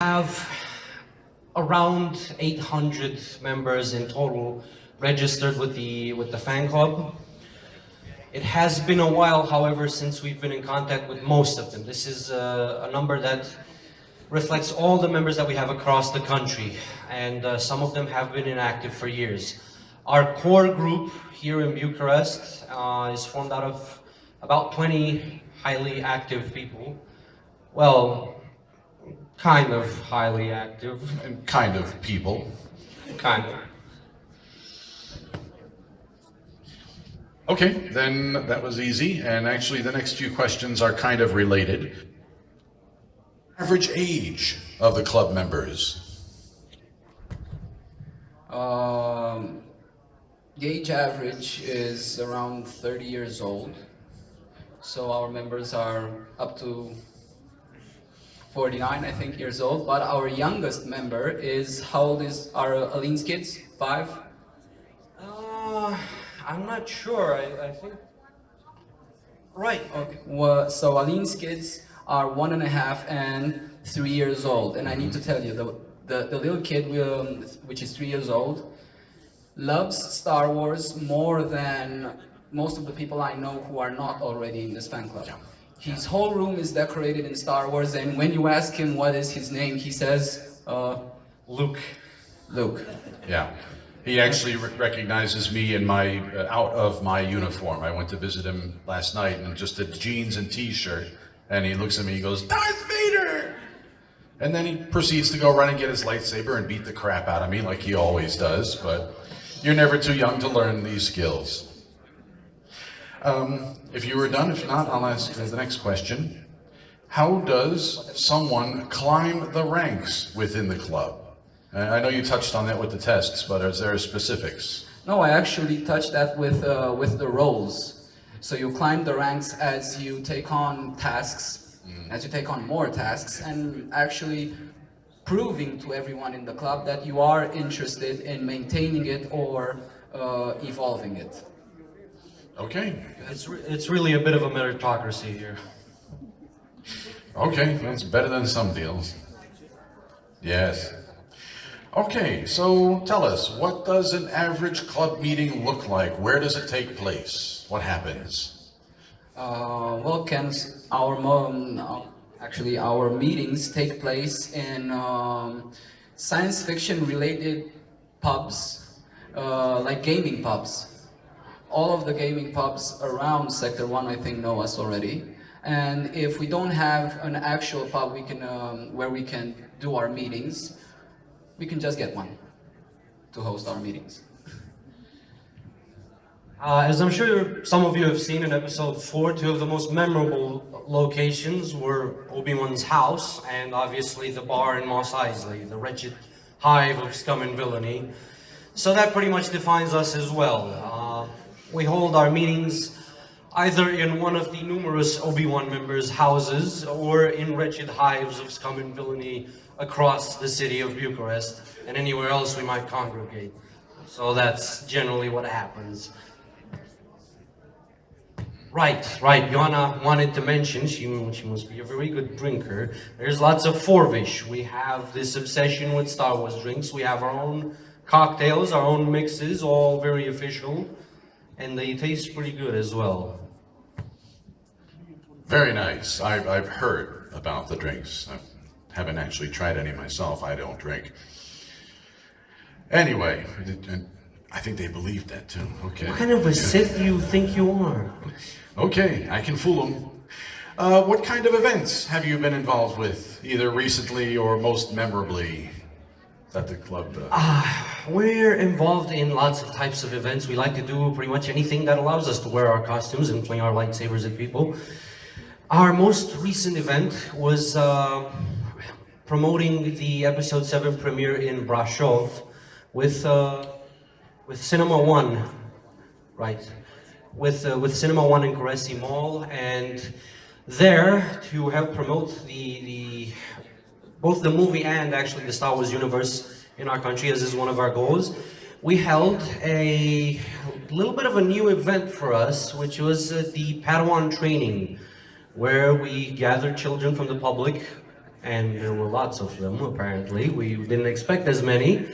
Have around 800 members in total registered with the fan club. It has been a while, however, since we've been in contact with most of them. This is a number that reflects all the members that we have across the country, and some of them have been inactive for years. Our core group here in Bucharest is formed out of about 20 highly active people. Well, kind of highly active. And kind of people. Kind of. Okay, then that was easy, and actually the next few questions are kind of related. Average age of the club members? The age average is around 30 years old. So our members are up to 49, I think, years old. But our youngest member is, how old is our Aline's kids? 5? I'm not sure. I think. Right. Okay. Well, so Aline's kids are 1.5 and 3 years old. And I need to tell you, the little kid, which is 3 years old, loves Star Wars more than most of the people I know who are not already in this fan club. Yeah. His whole room is decorated in Star Wars, and when you ask him what is his name, he says, Luke. Luke. Yeah. He actually recognizes me in my out of my uniform. I went to visit him last night in just a jeans and t-shirt, and he looks at me and goes, "Darth Vader!" And then he proceeds to go run and get his lightsaber and beat the crap out of me like he always does, but you're never too young to learn these skills. If you were done, if not, I'll ask the next question. How does someone climb the ranks within the club? I know you touched on that with the tests, but is there specifics? No, I actually touched that with the roles. So you climb the ranks as you take on tasks, as you take on more tasks, and actually proving to everyone in the club that you are interested in maintaining it or evolving it. Okay. It's really a bit of a meritocracy here. Okay, that's better than some deals. Yes. Okay, so tell us, what does an average club meeting look like? Where does it take place? What happens? Well, Ken's, actually our meetings take place in science fiction related pubs, like gaming pubs. All of the gaming pubs around Sector 1, I think, know us already. And if we don't have an actual pub where we can do our meetings, we can just get one to host our meetings. As I'm sure some of you have seen in episode 4, two of the most memorable locations were Obi-Wan's house and obviously the bar in Mos Eisley, the wretched hive of scum and villainy. So that pretty much defines us as well. We hold our meetings either in one of the numerous Obi-Wan members' houses or in wretched hives of scum and villainy across the city of Bucharest and anywhere else we might congregate. So that's generally what happens. Right. Ioana wanted to mention, she must be a very good drinker. There's lots of Forvish. We have this obsession with Star Wars drinks. We have our own cocktails, our own mixes, all very official. And they taste pretty good as well. Very nice. I've heard about the drinks. I haven't actually tried any myself. I don't drink. Anyway, I think they believed that too. Okay. What kind of a Sith do you think you are? Okay, I can fool them. What kind of events have you been involved with, either recently or most memorably, that the club does? We're involved in lots of types of events. We like to do pretty much anything that allows us to wear our costumes and fling our lightsabers at people. Our most recent event was promoting the episode 7 premiere in Brasov with Cinema One, right? With Cinema One in Karesi Mall, and there to help promote both the movie and actually the Star Wars universe in our country, as is one of our goals, we held a little bit of a new event for us, which was the Padawan training, where we gathered children from the public and there were lots of them apparently. We didn't expect as many.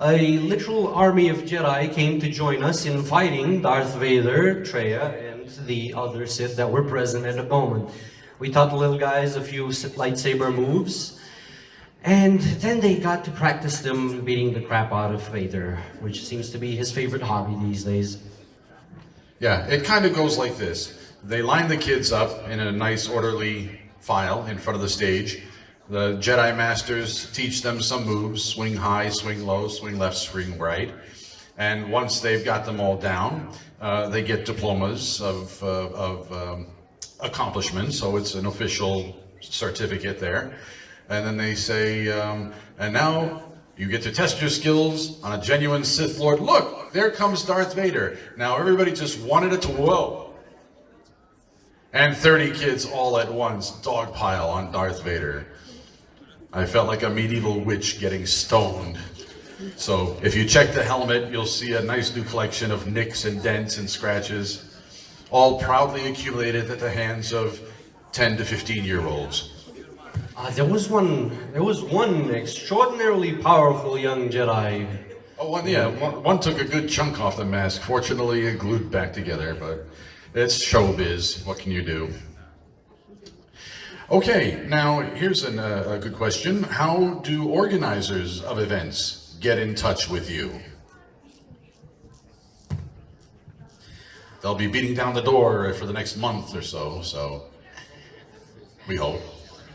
A literal army of Jedi came to join us in fighting Darth Vader, Traya, and the other Sith that were present at the moment. We taught the little guys a few lightsaber moves, and then they got to practice them beating the crap out of Vader, which seems to be his favorite hobby these days. Yeah, it kind of goes like this. They line the kids up in a nice orderly file in front of the stage. The Jedi Masters teach them some moves: swing high, swing low, swing left, swing right. And once they've got them all down, they get diplomas of accomplishment, so it's an official certificate there. And then they say, and now you get to test your skills on a genuine Sith Lord. Look, there comes Darth Vader. Now everybody just wanted it to whoa. And 30 kids all at once dogpile on Darth Vader. I felt like a medieval witch getting stoned. So if you check the helmet, you'll see a nice new collection of nicks and dents and scratches, all proudly accumulated at the hands of 10 to 15-year-olds. There was one extraordinarily powerful young Jedi. Oh, one took a good chunk off the mask. Fortunately, it glued back together, but it's showbiz. What can you do? Okay, now here's a good question. How do organizers of events get in touch with you? They'll be beating down the door for the next month or so we hope.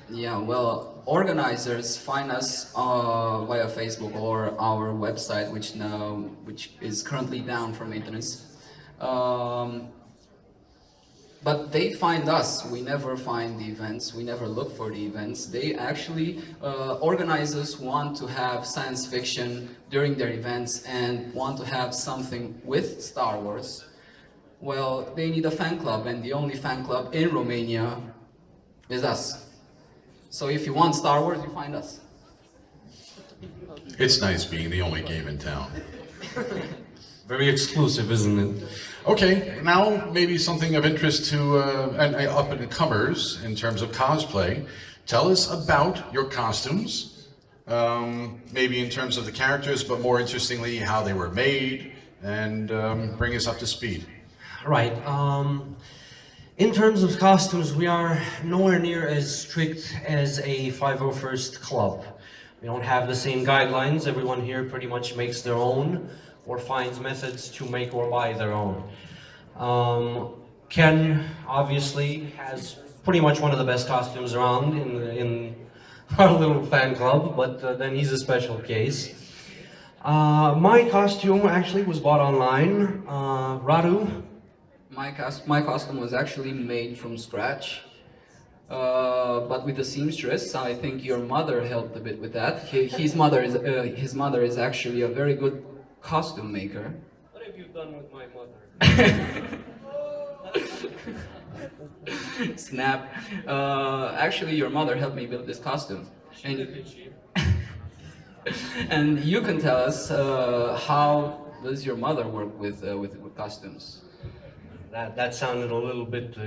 Yeah, well, organizers find us via Facebook or our website, which is currently down for maintenance. But they find us. We never find the events. We never look for the events. They actually, organizers want to have science fiction during their events and want to have something with Star Wars. Well, they need a fan club, and the only fan club in Romania is us. So if you want Star Wars, you find us. It's nice being the only game in town. Very exclusive, isn't it? Okay, now maybe something of interest to up-and-comers in terms of cosplay. Tell us about your costumes, maybe in terms of the characters, but more interestingly, how they were made, and bring us up to speed. Right. In terms of costumes, we are nowhere near as strict as a 501st club. We don't have the same guidelines. Everyone here pretty much makes their own or finds methods to make or buy their own. Ken obviously has pretty much one of the best costumes around in our little fan club, but then he's a special case. My costume actually was bought online. Radu? My costume was actually made from scratch, but with the seamstress. I think your mother helped a bit with that. His mother is actually a very good costume maker. What have you done with my mother? Snap. Actually, your mother helped me build this costume. And you can tell us how does your mother work with costumes? That sounded a little bit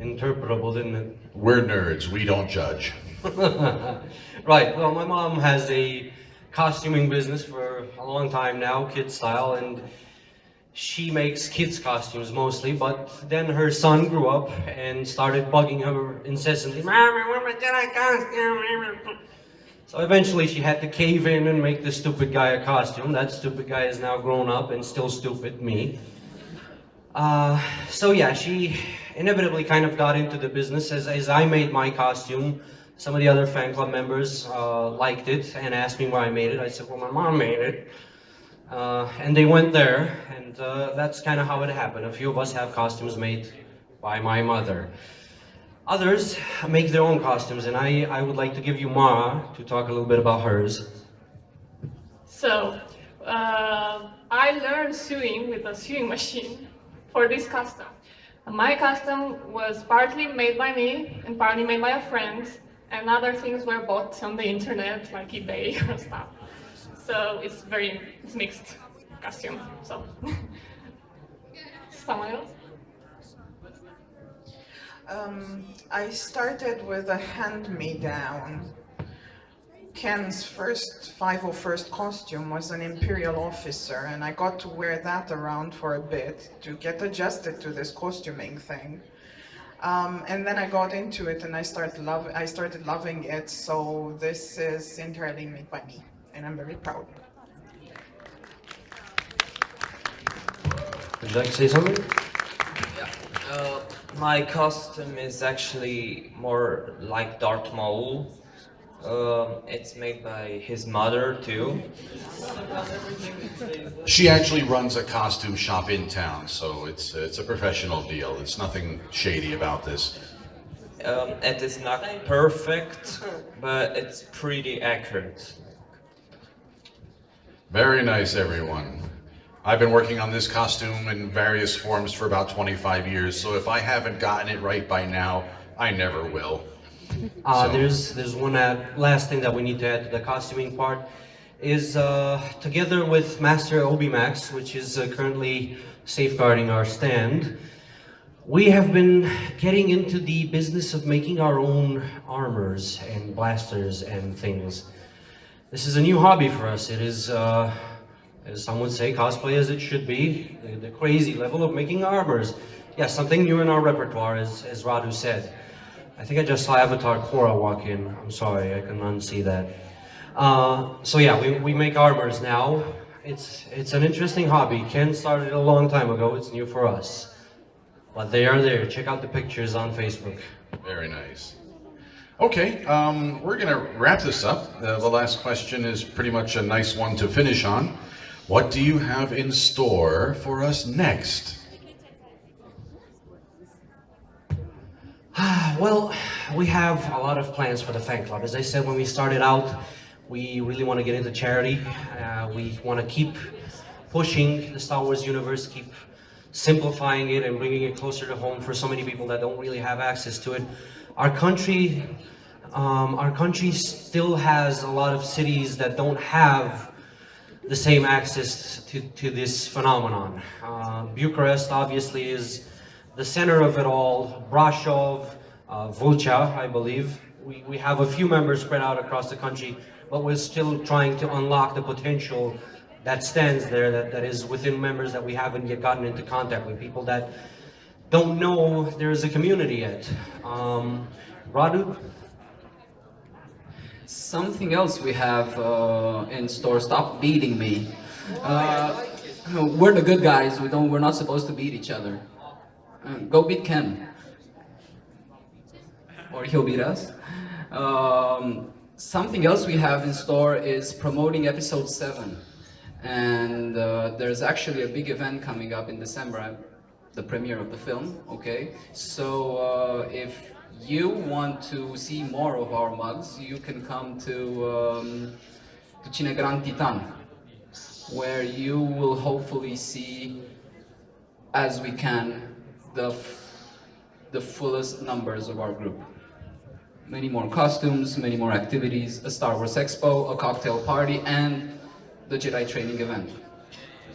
interpretable, didn't it? We're nerds, we don't judge. Right, well, my mom has a costuming business for a long time now, kid style, and she makes kids' costumes mostly, but then her son grew up and started bugging her incessantly. Mommy, where's my Jedi costume? So eventually she had to cave in and make the stupid guy a costume. That stupid guy is now grown up and still stupid, me. So yeah, she inevitably kind of got into the business. As I made my costume, some of the other fan club members liked it and asked me where I made it. I said, well, my mom made it. And they went there, and that's kind of how it happened. A few of us have costumes made by my mother. Others make their own costumes, and I would like to give you Mara to talk a little bit about hers. So, I learned sewing with a sewing machine for this costume. My costume was partly made by me and partly made by a friend, and other things were bought on the internet, like eBay or stuff. So it's mixed costume. So, someone else? I started with a hand-me-down. Ken's first 501st costume was an imperial officer, and I got to wear that around for a bit to get adjusted to this costuming thing. And then I got into it, and I started loving it. So this is entirely made by me, and I'm very proud. Would you like to say something? Yeah. My costume is actually more like Darth Maul. It's made by his mother too. She actually runs a costume shop in town, so it's a professional deal. It's nothing shady about this. It is not perfect, but it's pretty accurate. Very nice, everyone. I've been working on this costume in various forms for about 25 years, so if I haven't gotten it right by now, I never will. So- There's one last thing that we need to add to the costuming part is together with Master Obimax, which is currently safeguarding our stand, we have been getting into the business of making our own armors and blasters and things. This is a new hobby for us. It is, as some would say, cosplay as it should be, the crazy level of making armors. Yes, something new in our repertoire, as Radu said. I think I just saw Avatar Korra walk in. I'm sorry, I can unsee that. So yeah, we make armors now. It's an interesting hobby. Ken started it a long time ago. It's new for us. But they are there. Check out the pictures on Facebook. Very nice. Okay, we're gonna wrap this up. The last question is pretty much a nice one to finish on. What do you have in store for us next? Well, we have a lot of plans for the fan club. As I said when we started out, we really want to get into charity. We want to keep pushing the Star Wars universe, keep simplifying it and bringing it closer to home for so many people that don't really have access to it. Our country still has a lot of cities that don't have the same access to this phenomenon. Bucharest obviously is the center of it all. Brasov, Vulcha, I believe. We have a few members spread out across the country, but we're still trying to unlock the potential that stands there, that is within members that we haven't yet gotten into contact with, people that don't know there's a community yet. Radu? Something else we have in store. Stop beating me. We're the good guys. We're not supposed to beat each other. Go beat Ken, or he'll beat us. Something else we have in store is promoting episode 7, and there's actually a big event coming up in December, the premiere of the film. Okay, so if you want to see more of our mugs, you can come to Cine Grand Titan, where you will hopefully see, as we can, the fullest numbers of our group. Many more costumes, many more activities, a Star Wars Expo, a cocktail party, and the Jedi training event.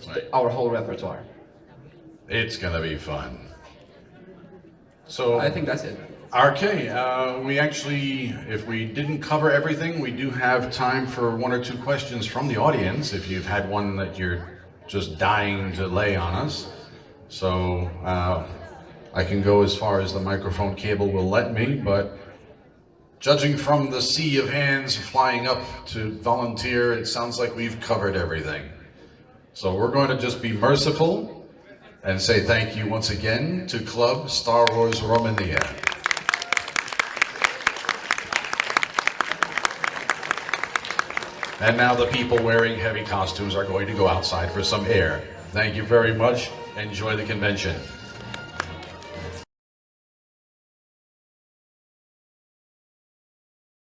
Right. Our whole repertoire. It's gonna be fun. So I think that's it. Okay, we actually, if we didn't cover everything, we do have time for one or two questions from the audience, if you've had one that you're just dying to lay on us. So I can go as far as the microphone cable will let me, but judging from the sea of hands flying up to volunteer, it sounds like we've covered everything. So we're going to just be merciful and say thank you once again to Club Star Wars Romania. And now the people wearing heavy costumes are going to go outside for some air. Thank you very much. Enjoy the convention.